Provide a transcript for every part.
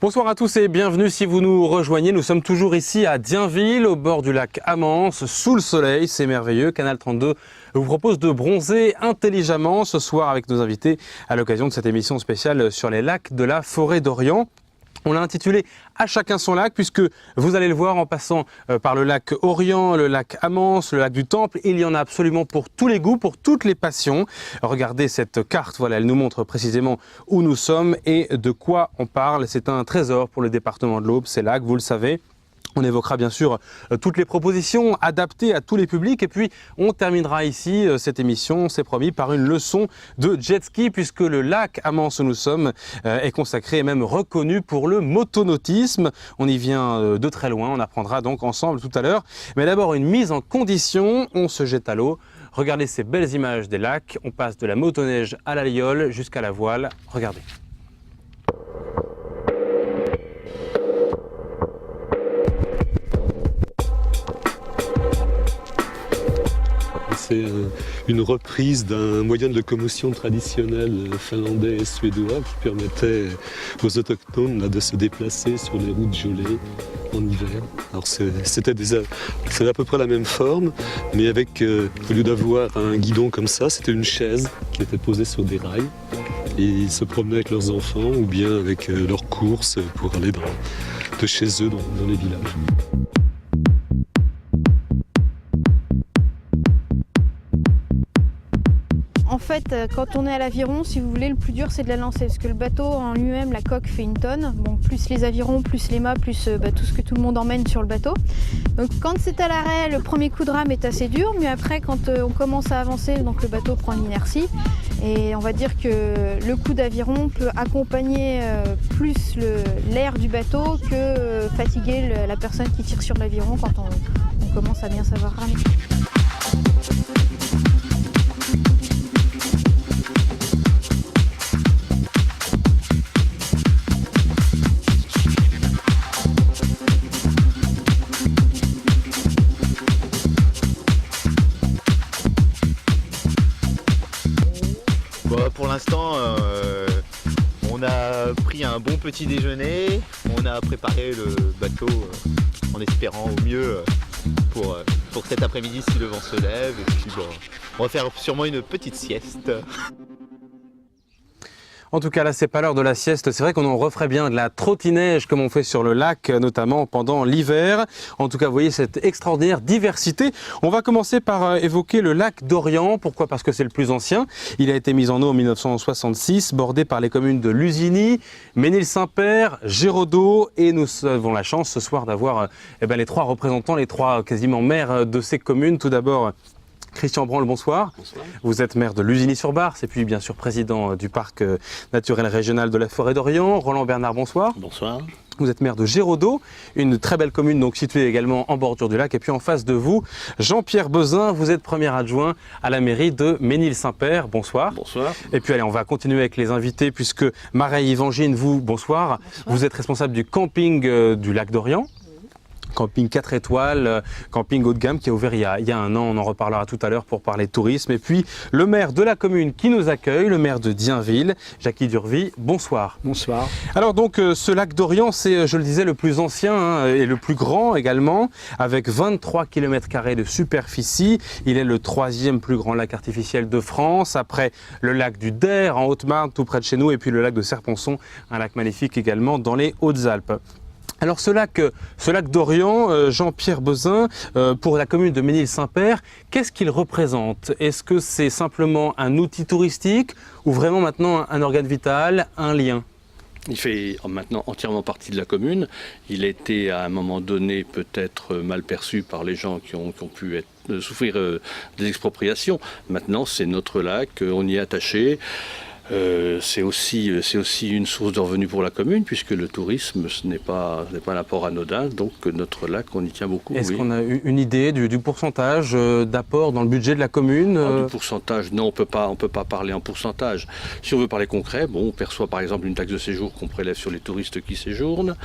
Bonsoir à tous et bienvenue si vous nous rejoignez. Nous sommes toujours ici à Dienville, au bord du lac Amance, sous le soleil. C'est merveilleux. Canal 32 vous propose de bronzer intelligemment ce soir avec nos invités à l'occasion de cette émission spéciale sur les lacs de la forêt d'Orient. On l'a intitulé « À chacun son lac » puisque vous allez le voir en passant par le lac Orient, le lac Amance, le lac du Temple. Il y en a absolument pour tous les goûts, pour toutes les passions. Regardez cette carte, voilà, elle nous montre précisément où nous sommes et de quoi on parle. C'est un trésor pour le département de l'Aube, ces lacs, vous le savez. On évoquera bien sûr toutes les propositions adaptées à tous les publics et puis on terminera ici cette émission, c'est promis, par une leçon de jet ski puisque le lac Amance où nous sommes est consacré et même reconnu pour le motonautisme. On y vient de très loin, on apprendra donc ensemble tout à l'heure. Mais d'abord une mise en condition, on se jette à l'eau. Regardez ces belles images des lacs, on passe de la motoneige à la liole jusqu'à la voile, regardez. C'est une reprise d'un moyen de locomotion traditionnel finlandais et suédois qui permettait aux autochtones de se déplacer sur les routes gelées en hiver. Alors c'est à peu près la même forme, mais avec, au lieu d'avoir un guidon comme ça, c'était une chaise qui était posée sur des rails. Et ils se promenaient avec leurs enfants ou bien avec leurs courses pour aller de chez eux dans les villages. En fait, quand on est à l'aviron, si vous voulez, le plus dur c'est de la lancer parce que le bateau en lui-même, la coque fait une tonne. Bon, plus les avirons, plus les mâts, plus tout ce que tout le monde emmène sur le bateau. Donc quand c'est à l'arrêt, le premier coup de rame est assez dur, mais après quand on commence à avancer, donc le bateau prend l'inertie. Et on va dire que le coup d'aviron peut accompagner plus l'air du bateau que fatiguer la personne qui tire sur l'aviron quand on commence à bien savoir ramer. Pour l'instant, on a pris un bon petit déjeuner, on a préparé le bateau en espérant au mieux pour cet après-midi si le vent se lève. Et puis bon, on va faire sûrement une petite sieste. En tout cas, là, c'est pas l'heure de la sieste. C'est vrai qu'on en referait bien de la trottinette comme on fait sur le lac, notamment pendant l'hiver. En tout cas, vous voyez cette extraordinaire diversité. On va commencer par évoquer le lac d'Orient. Pourquoi? Parce que c'est le plus ancien. Il a été mis en eau en 1966, bordé par les communes de Lusigny, Ménil-Saint-Père, Géraudot. Et nous avons la chance ce soir d'avoir les trois représentants, les trois quasiment maires de ces communes. Tout d'abord, Christian Branle, bonsoir. Bonsoir. Vous êtes maire de Lusigny-sur-Barse et puis bien sûr président du parc naturel régional de la forêt d'Orient. Roland Bernard, bonsoir. Bonsoir. Vous êtes maire de Géraudot, une très belle commune donc située également en bordure du lac. Et puis en face de vous, Jean-Pierre Bezin, vous êtes premier adjoint à la mairie de Ménil-Saint-Père. Bonsoir. Bonsoir. Et puis allez, on va continuer avec les invités puisque Mareille Yvangine, vous, bonsoir. Vous êtes responsable du camping du lac d'Orient. Camping 4 étoiles, camping haut de gamme qui a ouvert il y a un an, on en reparlera tout à l'heure pour parler tourisme. Et puis le maire de la commune qui nous accueille, le maire de Dienville, Jackie Durvy, bonsoir. Bonsoir. Alors donc ce lac d'Orient, c'est, je le disais, le plus ancien et le plus grand également, avec 23 km² de superficie. Il est le troisième plus grand lac artificiel de France, après le lac du Der en Haute-Marne, tout près de chez nous, et puis le lac de Serponçon, un lac magnifique également dans les Hautes-Alpes. Alors ce lac d'Orient, Jean-Pierre Bezin, pour la commune de Ménil-Saint-Père, qu'est-ce qu'il représente? Est-ce que c'est simplement un outil touristique ou vraiment maintenant un organe vital, un lien? Il fait maintenant entièrement partie de la commune. Il a été à un moment donné peut-être mal perçu par les gens qui ont pu souffrir des expropriations. Maintenant c'est notre lac, on y est attaché. C'est aussi une source de revenus pour la commune, puisque le tourisme, ce n'est pas un apport anodin, donc notre lac, on y tient beaucoup. Est-ce qu'on a une idée du pourcentage d'apport dans le budget de la commune? Du pourcentage, non, on peut pas parler en pourcentage. Si on veut parler concret, on perçoit par exemple une taxe de séjour qu'on prélève sur les touristes qui séjournent.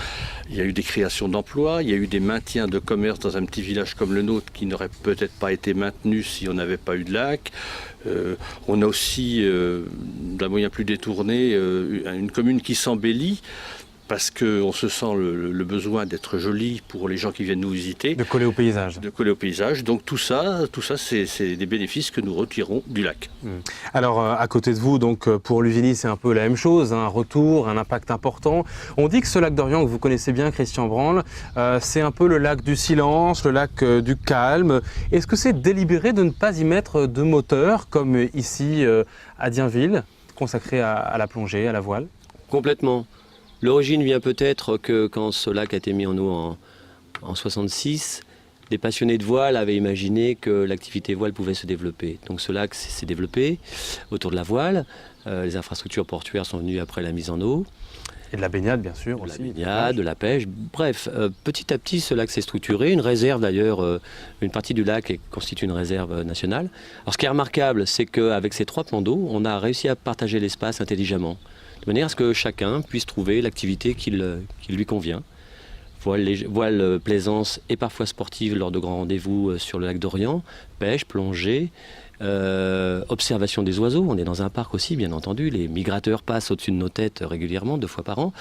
Il y a eu des créations d'emplois, il y a eu des maintiens de commerce dans un petit village comme le nôtre qui n'aurait peut-être pas été maintenu si on n'avait pas eu de lac. On a aussi, d'un moyen plus détourné, une commune qui s'embellit parce qu'on se sent le besoin d'être joli pour les gens qui viennent nous visiter. De coller au paysage. De coller au paysage. Donc tout ça c'est des bénéfices que nous retirons du lac. Alors à côté de vous, donc pour Lussigny, c'est un peu la même chose, un retour, un impact important. On dit que ce lac d'Orient que vous connaissez bien, Christian Branle, c'est un peu le lac du silence, le lac du calme. Est-ce que c'est délibéré de ne pas y mettre de moteur, comme ici à Dienville, consacré à la plongée, à la voile? Complètement. L'origine vient peut-être que quand ce lac a été mis en eau en 66, les passionnés de voile avaient imaginé que l'activité voile pouvait se développer. Donc ce lac s'est développé autour de la voile. Les infrastructures portuaires sont venues après la mise en eau. Et de la baignade, bien sûr, aussi. De la baignade, de la pêche. Bref, petit à petit, ce lac s'est structuré. Une réserve, d'ailleurs, une partie du lac constitue une réserve nationale. Alors, ce qui est remarquable, c'est qu'avec ces 3 plans d'eau, on a réussi à partager l'espace intelligemment, de manière à ce que chacun puisse trouver l'activité qui lui convient. Voile plaisance et parfois sportive lors de grands rendez-vous sur le lac d'Orient, pêche, plongée, observation des oiseaux. On est dans un parc aussi, bien entendu. Les migrateurs passent au-dessus de nos têtes régulièrement, 2 fois par an.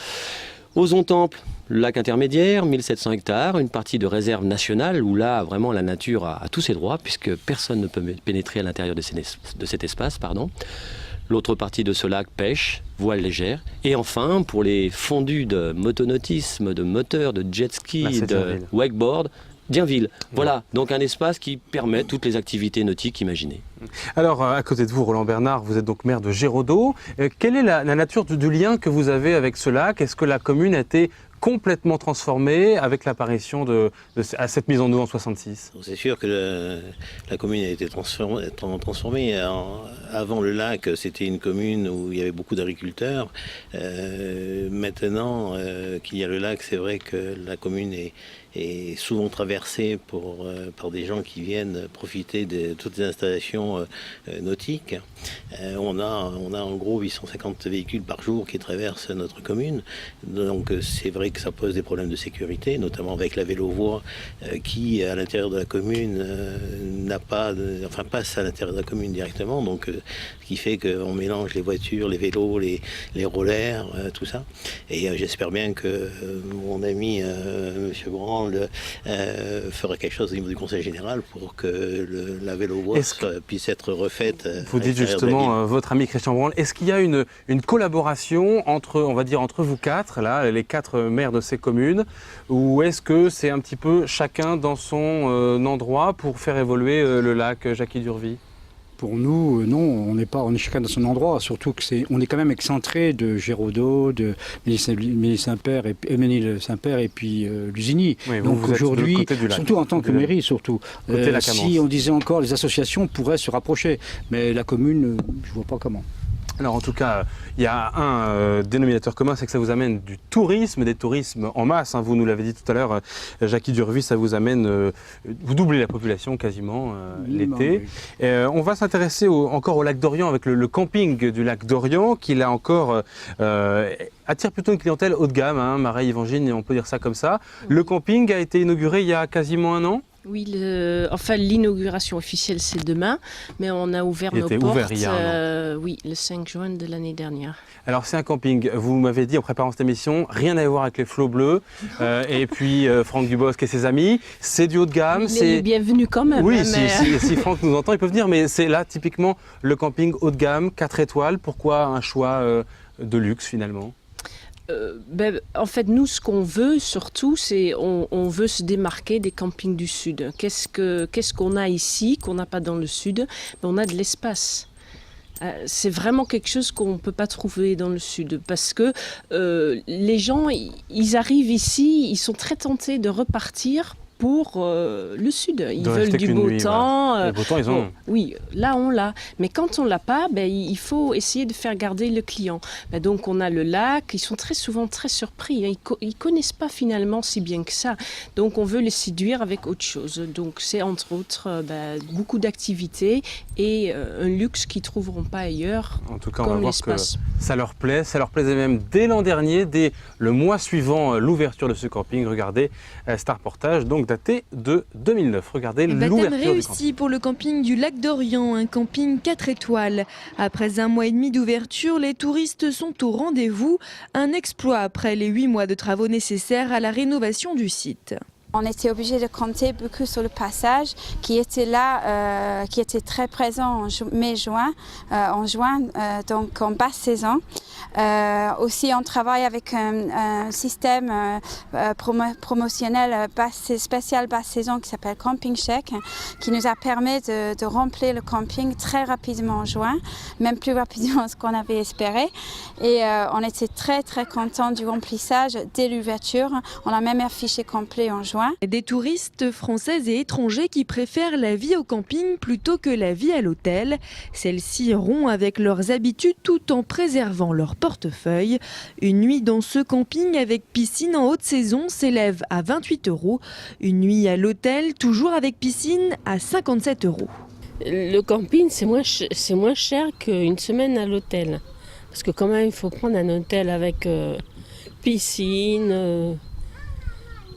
Ozon-Temple, le lac intermédiaire, 1700 hectares, une partie de réserve nationale où là, vraiment, la nature a tous ses droits puisque personne ne peut pénétrer à l'intérieur de cet espace. L'autre partie de ce lac, pêche, voile légère. Et enfin, pour les fondus de motonautisme, de moteur, de jet ski, de wakeboard, Dienville. Voilà, donc un espace qui permet toutes les activités nautiques imaginées. Alors, à côté de vous, Roland Bernard, vous êtes donc maire de Géraudot. Quelle est la nature du lien que vous avez avec ce lac? Est-ce que la commune a été complètement transformée avec l'apparition à cette mise en eau en 66? C'est sûr que la commune a été transformée. Avant le lac, c'était une commune où il y avait beaucoup d'agriculteurs. Maintenant qu'il y a le lac, c'est vrai que la commune est souvent traversée par des gens qui viennent profiter de toutes les installations nautiques. On a en gros 850 véhicules par jour qui traversent notre commune. Donc c'est vrai que ça pose des problèmes de sécurité, notamment avec la vélo-voie qui, à l'intérieur de la commune, passe à l'intérieur de la commune directement. Donc ce qui fait qu'on mélange les voitures, les vélos, les rollers, tout ça. Et j'espère bien que mon ami M. Branle fera quelque chose au niveau du Conseil général pour que la vélo-voie puisse être refaite. Vous dites justement, votre ami Christian Branle, est-ce qu'il y a une collaboration entre vous 4, là, les 4 maires de ces communes, ou est-ce que c'est un petit peu chacun dans son endroit pour faire évoluer le lac Jackie d'Urville? Pour nous, non, on est chacun dans son endroit, surtout on est quand même excentré de Géraudot, de Ménil-Saint-Père et puis Lussigny. Oui, donc aujourd'hui, surtout en tant que mairie, surtout, si on disait encore, les associations pourraient se rapprocher, mais la commune, je ne vois pas comment. Alors en tout cas, il y a un dénominateur commun, c'est que ça vous amène du tourisme, des tourismes en masse. Vous nous l'avez dit tout à l'heure, Jackie d'Urville, ça vous amène, vous doublez la population quasiment l'été. Oui. On va s'intéresser encore au lac d'Orient avec le camping du lac d'Orient, qui là encore attire plutôt une clientèle haut de gamme, Marie Evangine, on peut dire ça comme ça. Le camping a été inauguré il y a quasiment 1 an. Oui, l'inauguration officielle c'est demain, mais on a ouvert nos portes le 5 juin de l'année dernière. Alors c'est un camping, vous m'avez dit en préparant cette émission, rien à voir avec les flots bleus, et puis Franck Dubosc et ses amis, c'est du haut de gamme. Il est bienvenu quand même. Oui, si Franck nous entend, il peut venir, mais c'est là typiquement le camping haut de gamme, 4 étoiles, pourquoi un choix de luxe finalement? En fait, nous, ce qu'on veut surtout, c'est on veut se démarquer des campings du Sud. Qu'est-ce qu'on a ici, qu'on n'a pas dans le Sud? On a de l'espace. C'est vraiment quelque chose qu'on ne peut pas trouver dans le Sud parce que les gens, ils arrivent ici, ils sont très tentés de repartir pour le Sud. Ils veulent du beau temps. Le beau temps, ils ont. Oui, là, on l'a. Mais quand on ne l'a pas, il faut essayer de faire garder le client. Donc, on a le lac. Ils sont très souvent très surpris. Ils ne connaissent pas finalement si bien que ça. Donc, on veut les séduire avec autre chose. Donc, c'est entre autres beaucoup d'activités et un luxe qu'ils ne trouveront pas ailleurs. En tout cas, on va voir que ça leur plaît. Ça leur plaisait même dès l'an dernier, dès le mois suivant l'ouverture de ce camping. Regardez, c'est un reportage donc daté de 2009. Regardez Baptême l'ouverture du camping. réussi pour le camping du Lac d'Orient, un camping 4 étoiles. Après 1 mois et demi d'ouverture, les touristes sont au rendez-vous. Un exploit après les 8 mois de travaux nécessaires à la rénovation du site. On était obligé de compter beaucoup sur le passage qui était là, qui était très présent en mai-juin, donc en basse saison. Aussi, on travaille avec un système promotionnel spécial basse saison qui s'appelle Camping Chèque, qui nous a permis de remplir le camping très rapidement en juin, même plus rapidement que ce qu'on avait espéré. Et on était très très contents du remplissage dès l'ouverture. On a même affiché complet en juin. Des touristes français et étrangers qui préfèrent la vie au camping plutôt que la vie à l'hôtel. Celles-ci rompent avec leurs habitudes tout en préservant leur portefeuille. Une nuit dans ce camping avec piscine en haute saison s'élève à 28 €. Une nuit à l'hôtel, toujours avec piscine, à 57 €. Le camping, c'est moins cher qu'une semaine à l'hôtel. Parce que quand même, il faut prendre un hôtel avec piscine,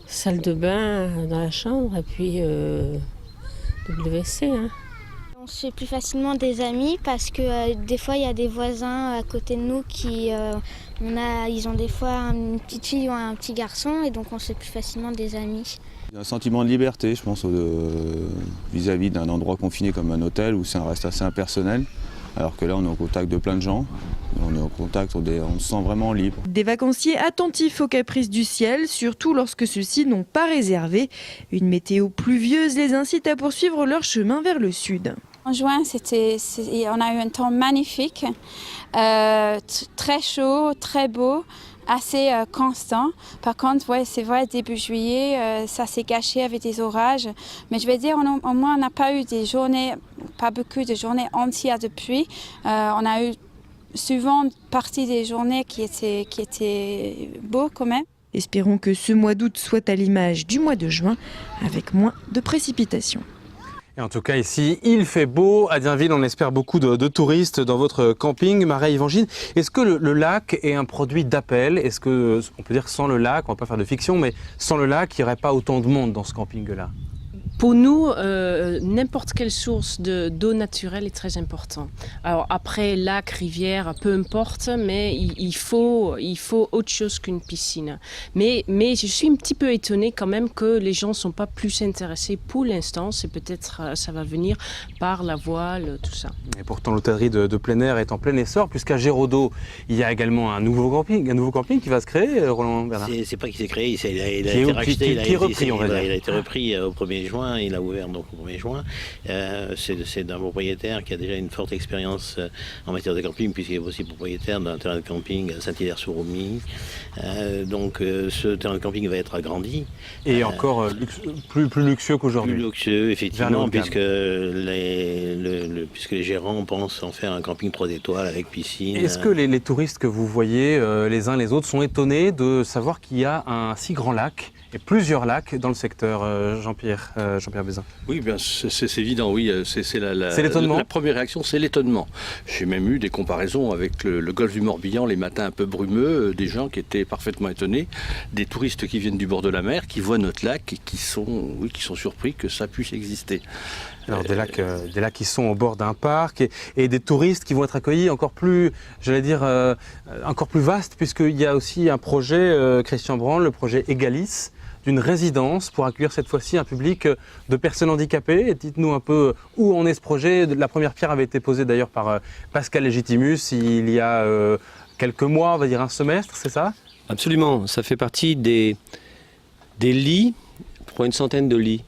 salle de bain dans la chambre et puis WC. On se fait plus facilement des amis parce que des fois il y a des voisins à côté de nous qui ils ont des fois une petite fille ou un petit garçon et donc on se fait plus facilement des amis. Il y a un sentiment de liberté, je pense, vis-à-vis d'un endroit confiné comme un hôtel où ça reste assez impersonnel. Alors que là, on est au contact de plein de gens, on est au contact, on se sent vraiment libre. Des vacanciers attentifs aux caprices du ciel, surtout lorsque ceux-ci n'ont pas réservé. Une météo pluvieuse les incite à poursuivre leur chemin vers le sud. En juin, on a eu un temps magnifique, très chaud, très beau, assez constant. Par contre, c'est vrai, début juillet, ça s'est gâché avec des orages. Mais je vais dire, au moins, on n'a pas eu des journées, pas beaucoup de journées entières de pluie. On a eu souvent partie des journées qui étaient beaux quand même. Espérons que ce mois d'août soit à l'image du mois de juin, avec moins de précipitations. Et en tout cas, ici, il fait beau. À Dienville, on espère beaucoup de touristes dans votre camping. Marie Evangine, est-ce que le lac est un produit d'appel? Est-ce qu'on peut dire que sans le lac, on ne va pas faire de fiction, mais sans le lac, il n'y aurait pas autant de monde dans ce camping-là? Pour nous, n'importe quelle source d'eau naturelle est très importante. Alors après, lac, rivière, peu importe, mais il faut autre chose qu'une piscine. Mais je suis un petit peu étonnée quand même que les gens ne sont pas plus intéressés pour l'instant. C'est peut-être, ça va venir par la voile, tout ça. Et pourtant, l'hôtellerie de plein air est en plein essor, puisqu'à Géraudot, il y a également un nouveau camping qui va se créer, Roland Bernard. C'est pas qu'il s'est créé, il a été racheté, il a été repris au 1er juin. Il a ouvert donc au 1er juin. C'est d'un propriétaire qui a déjà une forte expérience en matière de camping, puisqu'il est aussi propriétaire d'un terrain de camping à Saint-Hilaire-sur-Romie. Donc ce terrain de camping va être agrandi. Et encore plus luxueux qu'aujourd'hui. Plus luxueux, effectivement, puisque les gérants pensent en faire un camping 3 étoiles avec piscine. Est-ce que les touristes que vous voyez les uns les autres sont étonnés de savoir qu'il y a un si grand lac et plusieurs lacs dans le secteur, Jean-Pierre Bézin? Oui, bien c'est évident, oui. C'est l'étonnement. La première réaction, c'est l'étonnement. J'ai même eu des comparaisons avec le golfe du Morbihan, les matins un peu brumeux, des gens qui étaient parfaitement étonnés, des touristes qui viennent du bord de la mer, qui voient notre lac et qui sont surpris que ça puisse exister. Alors des lacs qui sont au bord d'un parc et des touristes qui vont être accueillis encore plus, encore plus vastes, puisqu'il y a aussi un projet, Christian Branle, le projet Egalis, d'une résidence pour accueillir cette fois-ci un public de personnes handicapées. Dites-nous un peu où en est ce projet. La première pierre avait été posée d'ailleurs par Pascal Légitimus il y a quelques mois, on va dire un semestre, c'est ça? Absolument, ça fait partie des lits, pour une centaine de lits,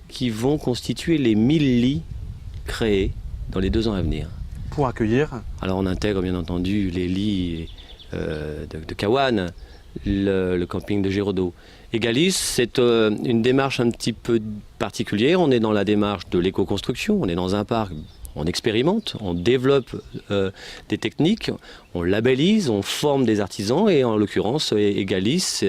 qui vont constituer les 1000 lits créés dans les 2 ans à venir. Pour accueillir? Alors on intègre bien entendu les lits de Caouane, le camping de Géraudot. Egalis, c'est une démarche un petit peu particulière. On est dans la démarche de l'éco-construction. On est dans un parc on expérimente, on développe des techniques, on labellise, on forme des artisans et en l'occurrence Egalis,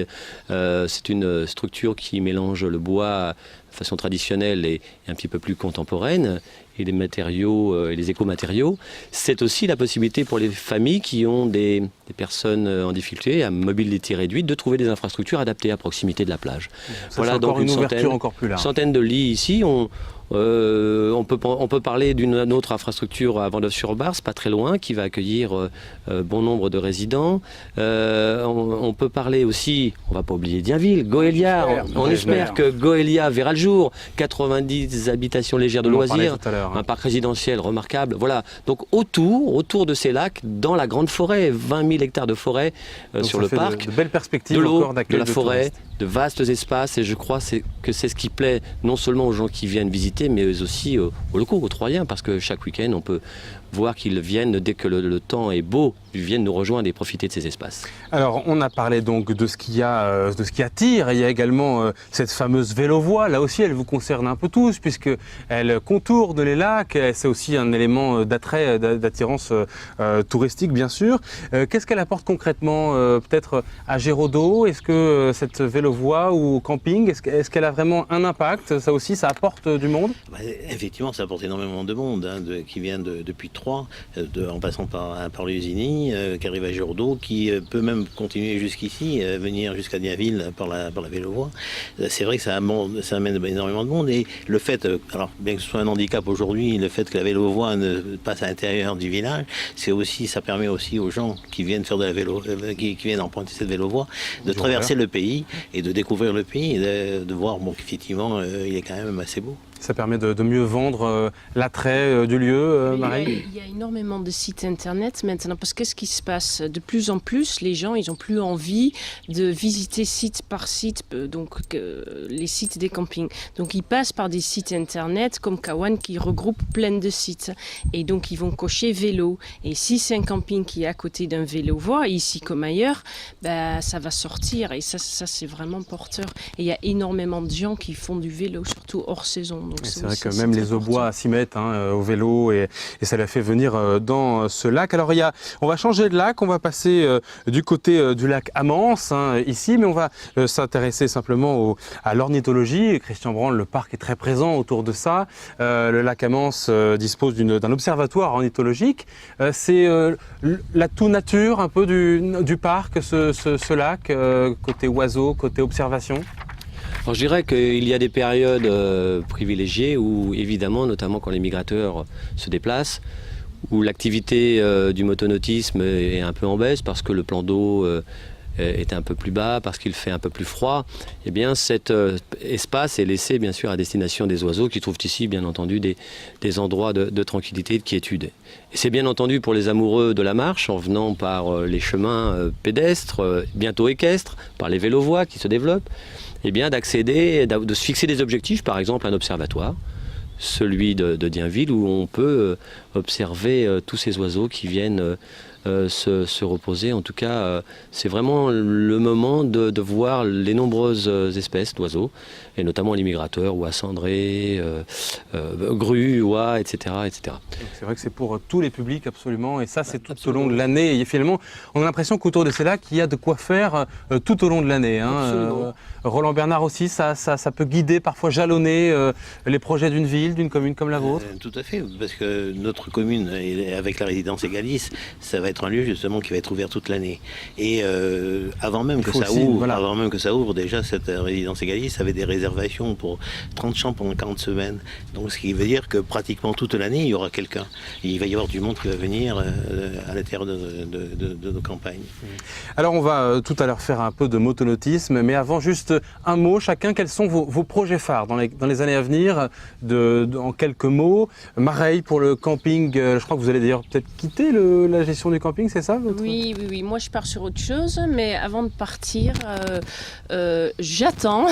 c'est une structure qui mélange le bois de façon traditionnelle et un petit peu plus contemporaine et les matériaux et les écomatériaux. C'est aussi la possibilité pour les familles qui ont des personnes en difficulté à mobilité réduite de trouver des infrastructures adaptées à proximité de la plage. Ça, voilà donc une ouverture encore plus large. Centaine de lits ici. On peut parler d'une autre infrastructure à Vendôme-sur-Barse, pas très loin, qui va accueillir bon nombre de résidents. On peut parler aussi, on ne va pas oublier Dienville, Goélia. On espère que Goélia verra le jour. 90 habitations légères de loisirs, un parc résidentiel remarquable. Voilà. Donc autour de ces lacs, dans la grande forêt, 20 000 hectares de forêt sur le parc, de belles perspectives de l'eau, encore d'accueil de la forêt, touristes. de vastes espaces. Et je crois que c'est ce qui plaît non seulement aux gens qui viennent visiter, mais aussi aux locaux, aux Troyens, parce que chaque week-end, on peut voir qu'ils viennent, dès que le temps est beau, ils viennent nous rejoindre et profiter de ces espaces. Alors, on a parlé donc de ce qui attire. Il y a également cette fameuse vélo-voie. Là aussi, elle vous concerne un peu tous, puisqu'elle contourne les lacs. C'est aussi un élément d'attrait, d'attirance touristique, bien sûr. Qu'est-ce qu'elle apporte concrètement, peut-être à Géraudot? Est-ce que cette vélo-voie ou camping, est-ce qu'elle a vraiment un impact? Ça aussi, ça apporte du monde? Effectivement, ça apporte énormément de monde qui vient depuis Troyes, en passant par Lusigny, qui arrive à Géraudot, qui peut même continuer jusqu'ici, venir jusqu'à Dienville par la vélo-voie. C'est vrai que ça amène énormément de monde. Et le fait, alors bien que ce soit un handicap aujourd'hui, le fait que la vélo-voie ne passe à l'intérieur du village, ça permet aussi aux gens qui viennent faire de la vélo, qui viennent emprunter cette vélo-voie, de traverser le pays et de découvrir le pays et de voir qu'effectivement, il est quand même assez beau. Ça permet de mieux vendre l'attrait du lieu, Marie? Il y a énormément de sites internet maintenant, parce que qu'est-ce qui se passe? De plus en plus, les gens, ils n'ont plus envie de visiter site par site, donc les sites des campings. Donc ils passent par des sites internet comme Kawan qui regroupe plein de sites. Et donc ils vont cocher vélo. Et si c'est un camping qui est à côté d'un vélo-voie, ici comme ailleurs, ça va sortir. Et ça c'est vraiment porteur. Et il y a énormément de gens qui font du vélo, surtout hors saison. C'est vrai que même les Aubois s'y mettent au vélo et ça les fait venir dans ce lac. Alors on va changer de lac, on va passer du côté du lac Amance ici, mais on va s'intéresser simplement à l'ornithologie. Christian Branle, le parc est très présent autour de ça. Le lac Amance dispose d'un observatoire ornithologique. C'est la tout nature un peu du parc, ce lac, côté oiseaux, côté observation. Alors, je dirais qu'il y a des périodes privilégiées où, évidemment, notamment quand les migrateurs se déplacent, où l'activité du motonautisme est un peu en baisse parce que le plan d'eau est un peu plus bas, parce qu'il fait un peu plus froid, eh bien cet espace est laissé bien sûr à destination des oiseaux qui trouvent ici bien entendu des endroits de tranquillité et de quiétude. Et c'est bien entendu pour les amoureux de la marche, en venant par les chemins pédestres, bientôt équestres, par les vélo-voies qui se développent, eh bien d'accéder, de se fixer des objectifs, par exemple un observatoire, celui de Dienville, où on peut observer tous ces oiseaux qui viennent se reposer. En tout cas, c'est vraiment le moment de voir les nombreuses espèces d'oiseaux, et notamment les migrateurs, oies cendrées, grues, oies, etc. etc. C'est vrai que c'est pour tous les publics absolument, et ça c'est tout au long de l'année. Et finalement, on a l'impression qu'autour de ces lacs, il y a de quoi faire tout au long de l'année. Roland Bernard aussi, ça peut guider, parfois jalonner les projets d'une ville, d'une commune comme la vôtre. Tout à fait, parce que notre commune, avec la résidence Egalis, ça va être un lieu justement qui va être ouvert toute l'année. Et avant même que ça ouvre, déjà cette résidence Egalis avait des réservations pour 30 chambres pendant 40 semaines. Donc ce qui veut dire que pratiquement toute l'année, il y aura quelqu'un. Il va y avoir du monde qui va venir à l'intérieur de nos campagnes. Alors on va tout à l'heure faire un peu de motonautisme, mais avant juste un mot chacun, quels sont vos projets phares dans les années à venir, en quelques mots? Mareille, pour le camping, je crois que vous allez d'ailleurs peut-être quitter la gestion du camping, c'est ça Oui, moi je pars sur autre chose, mais avant de partir, j'attends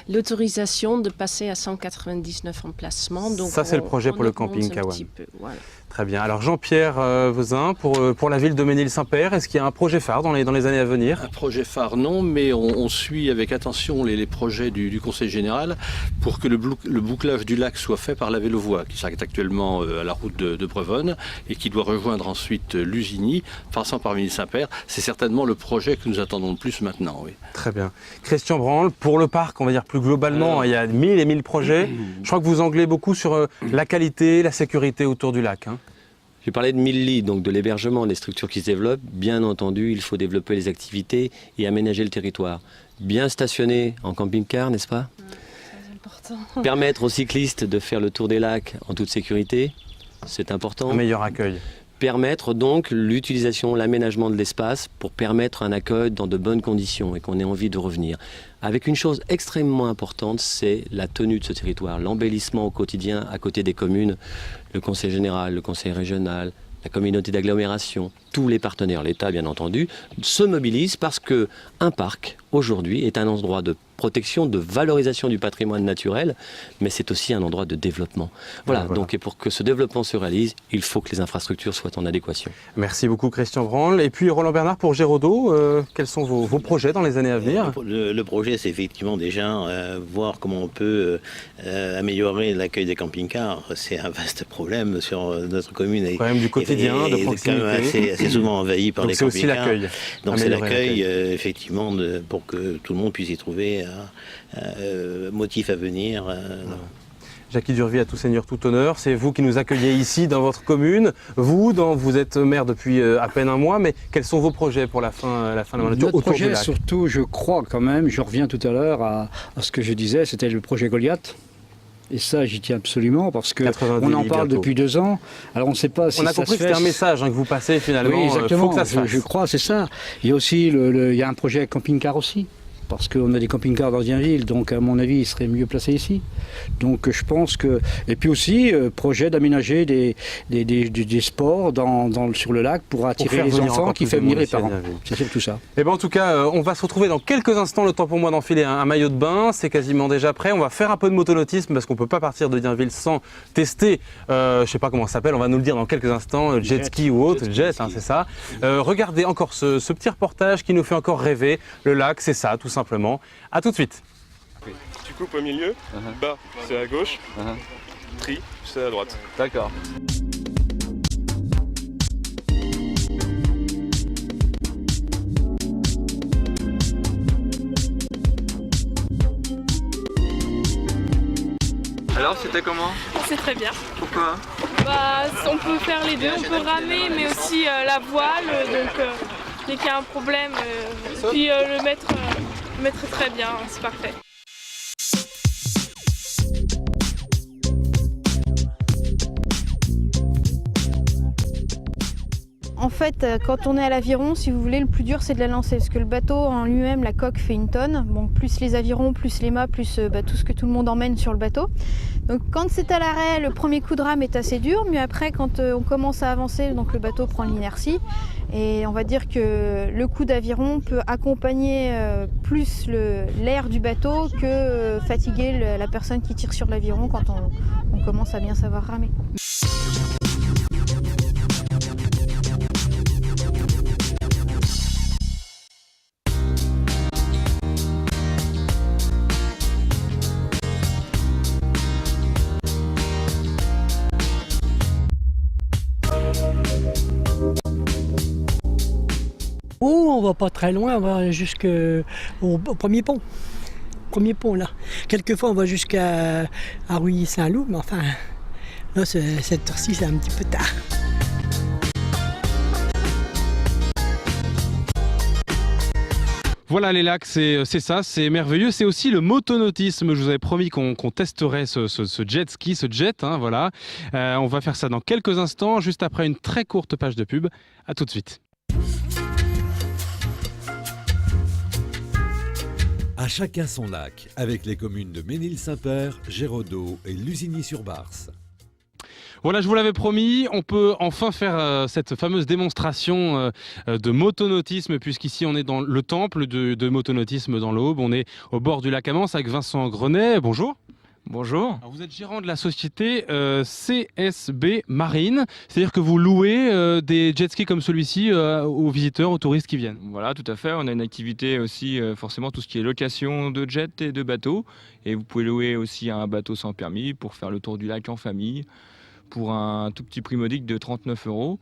l'autorisation de passer à 199 emplacements. Donc ça c'est le projet pour le camping Kawan. Voilà. Très bien. Alors Jean-Pierre Vezin, pour la ville de Ménil-Saint-Père, est-ce qu'il y a un projet phare dans les années à venir? Un projet phare, non, mais on suit avec attention les projets du Conseil général pour que le bouclage du lac soit fait par la Vélovoie, qui s'arrête actuellement à la route de Brevonne et qui doit rejoindre ensuite Lusigny, passant par Ménil-Saint-Père. C'est certainement le projet que nous attendons le plus maintenant. Oui. Très bien. Christian Branle, pour le parc, on va dire plus globalement, il y a 1000 et 1000 projets. Je crois que vous anglez beaucoup sur la qualité, la sécurité autour du lac. J'ai parlé de 1000 lits, donc de l'hébergement, des structures qui se développent. Bien entendu, il faut développer les activités et aménager le territoire. Bien stationner en camping-car, n'est-ce pas? C'est important. Permettre aux cyclistes de faire le tour des lacs en toute sécurité, c'est important. Un meilleur accueil. Permettre donc l'utilisation, l'aménagement de l'espace pour permettre un accueil dans de bonnes conditions et qu'on ait envie de revenir. Avec une chose extrêmement importante, c'est la tenue de ce territoire, l'embellissement au quotidien à côté des communes, le conseil général, le conseil régional, la communauté d'agglomération, tous les partenaires, l'État bien entendu, se mobilisent parce qu'un parc, aujourd'hui, est un endroit de protection, de valorisation du patrimoine naturel, mais c'est aussi un endroit de développement. Voilà, donc et pour que ce développement se réalise, il faut que les infrastructures soient en adéquation. Merci beaucoup Christian Branle. Et puis Roland Bernard, pour Géraudot, quels sont vos projets dans les années à venir? Le projet, c'est effectivement déjà voir comment on peut améliorer l'accueil des camping-cars. C'est un vaste problème sur notre commune. Le problème du quotidien, de proximité. Quand même assez souvent envahi par les camping-cars. C'est aussi l'accueil. Donc c'est l'accueil, effectivement, pour que tout le monde puisse y trouver motif à venir. Jackie Durvie, à tout seigneur, tout honneur. C'est vous qui nous accueillez ici dans votre commune. Vous êtes maire depuis à peine un mois, mais quels sont vos projets pour la fin de la nature autour du lac? Surtout, je crois quand même, je reviens tout à l'heure à ce que je disais, c'était le projet Goliath. Et ça, j'y tiens absolument parce qu'on en parle depuis 2 ans. Alors on ne sait pas si on a ça compris se que c'était fait. un message que vous passez finalement. Oui, exactement. Faut que ça se fasse. Je crois, c'est ça. Il y a aussi il y a un projet camping-car aussi. Parce qu'on a des camping-cars dans Dienville, donc à mon avis, il serait mieux placé ici. Donc je pense que... Et puis aussi, projet d'aménager des sports sur le lac pour attirer les enfants qui fait venir les parents. C'est tout ça. Et ben en tout cas, on va se retrouver dans quelques instants. Le temps pour moi d'enfiler un maillot de bain, c'est quasiment déjà prêt. On va faire un peu de motonautisme parce qu'on ne peut pas partir de Dienville sans tester, je ne sais pas comment ça s'appelle, on va nous le dire dans quelques instants, jet ski ou autre, jet, c'est ça. Regardez encore ce petit reportage qui nous fait encore rêver. Le lac, c'est ça, tout simplement. A tout de suite. Tu coupes au milieu, bas c'est à gauche, tri c'est à droite. D'accord. Alors c'était comment? C'est très bien. Pourquoi? On peut faire les deux, on peut ramer mais aussi la voile, donc dès qu'il y a un problème, puis le mettre très bien, c'est parfait. En fait, quand on est à l'aviron, si vous voulez, le plus dur c'est de la lancer parce que le bateau en lui-même, la coque fait 1 tonne, bon, plus les avirons, plus les mâts, plus tout ce que tout le monde emmène sur le bateau. Donc quand c'est à l'arrêt, le premier coup de rame est assez dur, mais après quand on commence à avancer, donc le bateau prend l'inertie et on va dire que le coup d'aviron peut accompagner plus l'air du bateau que fatiguer la personne qui tire sur l'aviron quand on commence à bien savoir ramer. Oh, on va pas très loin, on va jusqu'au premier pont. Premier pont là. Quelquefois on va jusqu'à Ruilly-Saint-Loup, mais enfin, là cette heure-ci c'est un petit peu tard. Voilà les lacs, c'est ça, c'est merveilleux. C'est aussi le motonautisme. Je vous avais promis qu'on testerait ce jet ski, ce jet. Voilà. On va faire ça dans quelques instants, juste après une très courte page de pub. À tout de suite. À chacun son lac, avec les communes de Ménil-Saint-Père, Géraudot et Lusigny-sur-Barse. Voilà, je vous l'avais promis, on peut enfin faire cette fameuse démonstration de motonautisme, puisqu'ici on est dans le temple de motonautisme dans l'Aube. On est au bord du lac Amance avec Vincent Grenet. Bonjour. Bonjour. Alors, vous êtes gérant de la société CSB Marine, c'est-à-dire que vous louez des jet skis comme celui-ci aux visiteurs, aux touristes qui viennent. Voilà, tout à fait. On a une activité aussi, forcément, tout ce qui est location de jets et de bateaux. Et vous pouvez louer aussi un bateau sans permis pour faire le tour du lac en famille pour un tout petit prix modique de 39 €.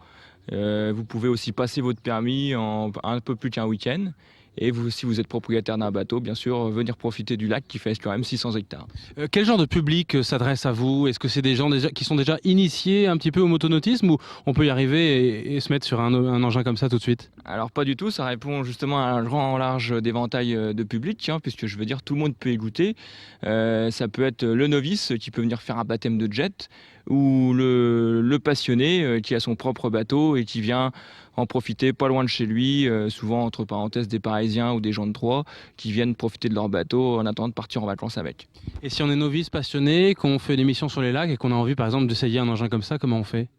Vous pouvez aussi passer votre permis en un peu plus qu'un week-end. Et vous, si vous êtes propriétaire d'un bateau, bien sûr, venir profiter du lac qui fait quand même 600 hectares. Quel genre de public s'adresse à vous? Est-ce que c'est des gens qui sont déjà initiés un petit peu au motonautisme ou on peut y arriver et se mettre sur un engin comme ça tout de suite? Alors pas du tout, ça répond justement à un grand large d'éventail de public, puisque je veux dire tout le monde peut y goûter. Ça peut être le novice qui peut venir faire un baptême de jet ou le passionné qui a son propre bateau et qui vient en profiter pas loin de chez lui, souvent entre parenthèses des Parisiens ou des gens de Troyes qui viennent profiter de leur bateau en attendant de partir en vacances avec. Et si on est novice, passionné, qu'on fait des missions sur les lacs et qu'on a envie par exemple d'essayer un engin comme ça, comment on fait?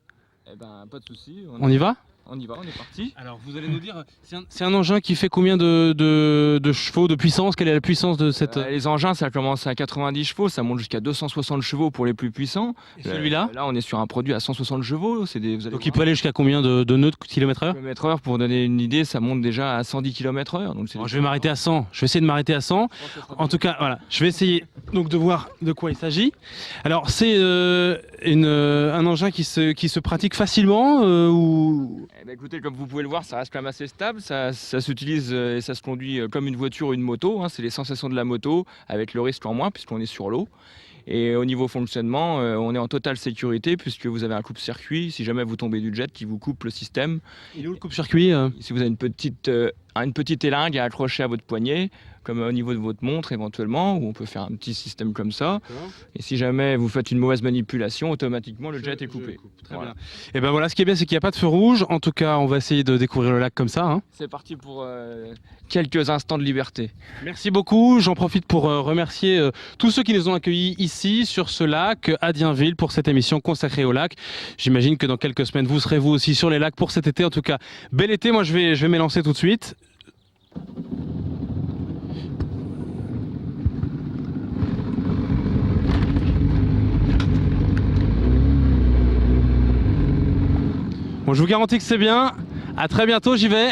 Eh ben pas de souci. On y va? On y va, on est parti. Alors vous allez nous dire, c'est un engin qui fait combien de chevaux, de puissance? Quelle est la puissance de cette... Les engins, ça commence à 90 chevaux, ça monte jusqu'à 260 chevaux pour les plus puissants. Et celui-là? Là, on est sur un produit à 160 chevaux. Donc il peut aller jusqu'à combien de nœuds km/h? Km/h, pour donner une idée, ça monte déjà à 110 km/h. Donc je vais m'arrêter à 100. Je vais essayer de m'arrêter à 100. En tout cas, voilà, je vais essayer donc de voir de quoi il s'agit. Alors c'est un engin qui se pratique facilement ou... Eh ben, écoutez, comme vous pouvez le voir, ça reste quand même assez stable. Ça s'utilise et ça se conduit comme une voiture ou une moto. C'est les sensations de la moto avec le risque en moins puisqu'on est sur l'eau. Et au niveau fonctionnement, on est en totale sécurité puisque vous avez un coupe-circuit. Si jamais vous tombez du jet qui vous coupe le système. Il est où le coupe-circuit? Si vous avez une petite élingue à accrocher à votre poignet, comme au niveau de votre montre éventuellement, où on peut faire un petit système comme ça. Et si jamais vous faites une mauvaise manipulation, automatiquement le jet est coupé. Très bien. Et ben voilà, ce qui est bien, c'est qu'il n'y a pas de feu rouge. En tout cas, on va essayer de découvrir le lac comme ça. C'est parti pour quelques instants de liberté. Merci beaucoup. J'en profite pour remercier tous ceux qui nous ont accueillis ici, sur ce lac, à Dienville, pour cette émission consacrée au lac. J'imagine que dans quelques semaines, vous serez vous aussi sur les lacs pour cet été. En tout cas, bel été. Moi, je vais m'élancer tout de suite. Bon, je vous garantis que c'est bien. À très bientôt, j'y vais.